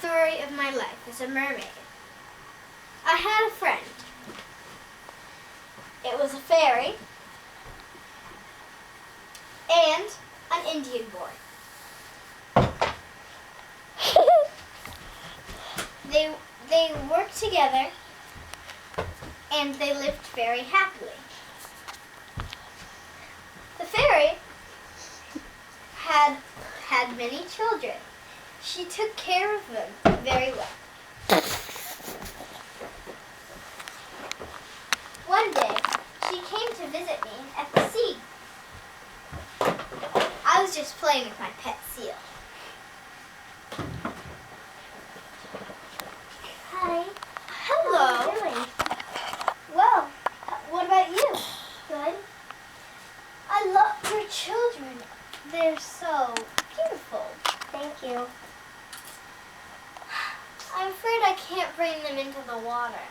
story of my life as a mermaid. I had a friend. It was a fairy and an Indian boy. They worked together and they lived very happily. The fairy had many children. She took care of them very well. One day, she came to visit me at the sea. I was just playing with my pet seal. Hi. Hello. How are you doing? Well, what about you? Good. I love your children. They're so beautiful. Thank you. I'm afraid I can't bring them into the water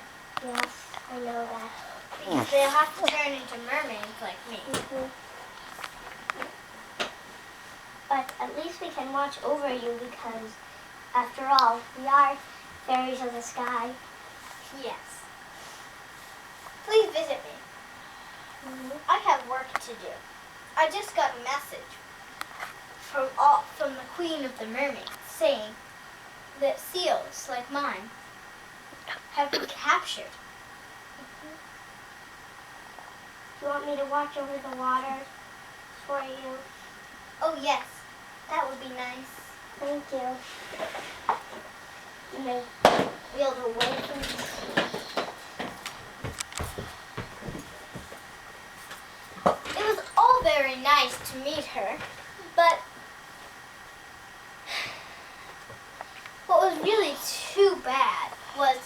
Yes, I know that. because they'll have to turn into mermaids like me. But at least we can watch over you because, after all, we are fairies of the sky. Yes. Please visit me. I have work to do. I just got a message from the Queen of the Mermaids saying that seals like mine have been captured. Do you want me to watch over the water for you? Oh yes, that would be nice. Thank you. You may be able to wait for me. It was all very nice to meet her, but what was really too bad was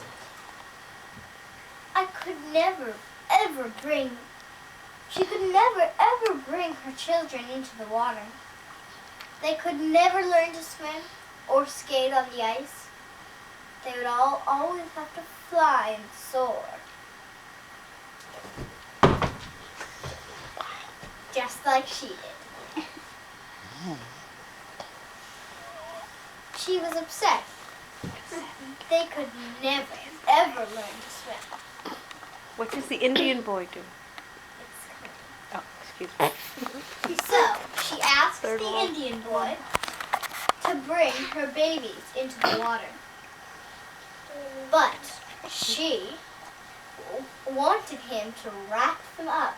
she could never ever bring her children into the water. They could never learn to swim or skate on the ice. They would always have to fly and soar. Just like she did. She was upset. They could never, ever learn to swim. What does the Indian boy do? It's coming. Oh, excuse me. So, she asked Third the wall. Indian boy to bring her babies into the water. But she wanted him to wrap them up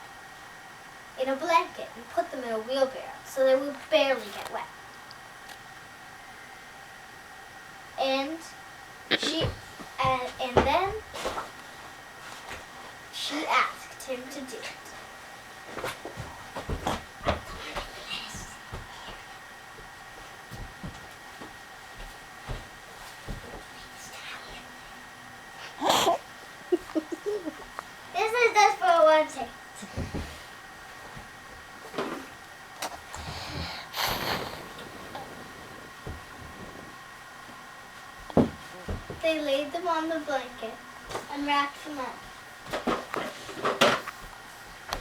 in a blanket and put them in a wheelbarrow so they would barely get wet. And then she asked him to do it. This is just for one second. They laid them on the blanket and wrapped them up.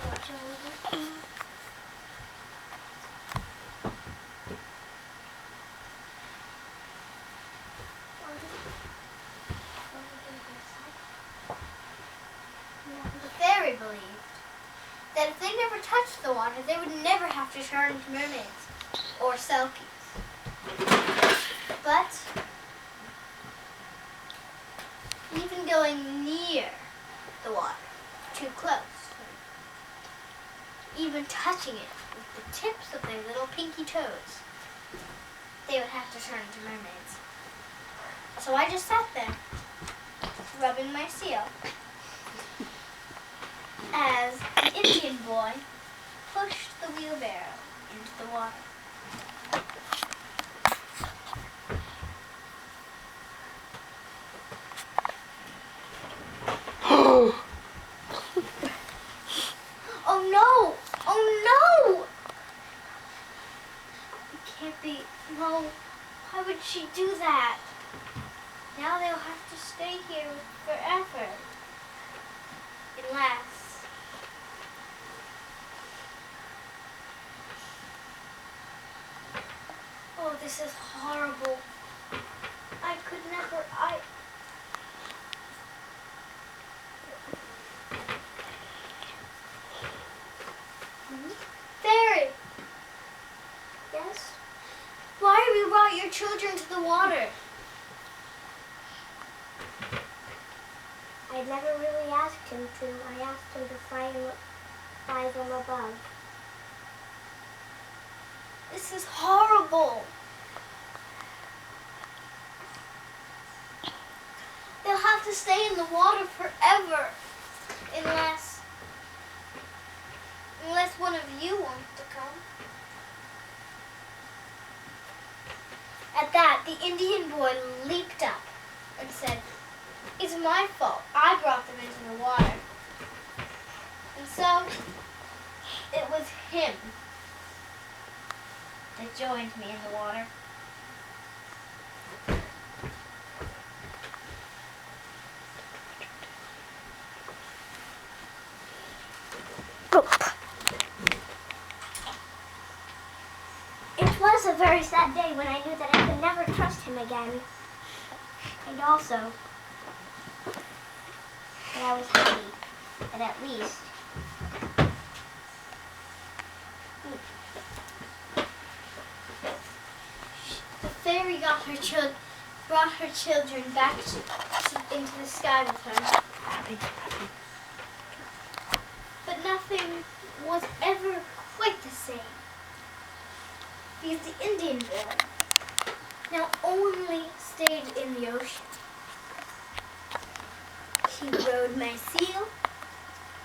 Watch over. The fairy believed that if they never touched the water, they would never have to turn into mermaids or selkies. But even going near the water, too close, even touching it with the tips of their little pinky toes, they would have to turn into mermaids. So I just sat there, rubbing my seal, as the Indian boy pushed the wheelbarrow into the water. Oh no! Oh no! It can't be. No. Why would she do that? Now they'll have to stay here forever. Unless. Oh, this is horrible. I I could never. Fairy, Yes? why have you brought your children to the water? I never really asked him to. I asked him to fly them above. This is horrible. They'll have to stay in the water forever unless one of you wants to come. At that, the Indian boy leaped up and said, "It's my fault. I brought them into the water." And so, it was him that joined me in the water. It was a very sad day when I knew that I could never trust him again. And also, that I was happy that at least The fairy brought her children back into the sky with her. But nothing was ever quite the same. Because the Indian boy now only stayed in the ocean. He rode my seal,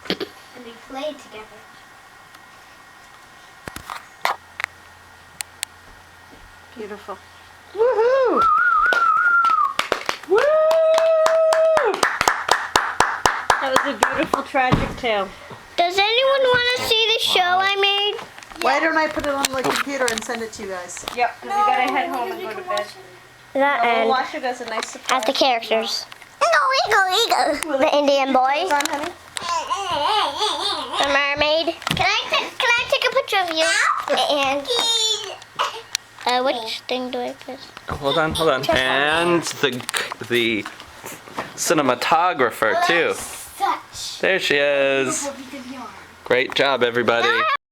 and we played together. Beautiful. Woohoo! Woo! That was a beautiful tragic tale. Does anyone want to see the show I made? Why don't I put it on the computer and send it to you guys? Yep, because we gotta head home and go to bed. That Oh, Washer does a nice surprise. as the characters. The Indian boy, Hold on, honey. the mermaid. Can I take a picture of you? And which thing do I press? Hold on. And the cinematographer too. Such There she is. a bit of yarn. Great job, everybody.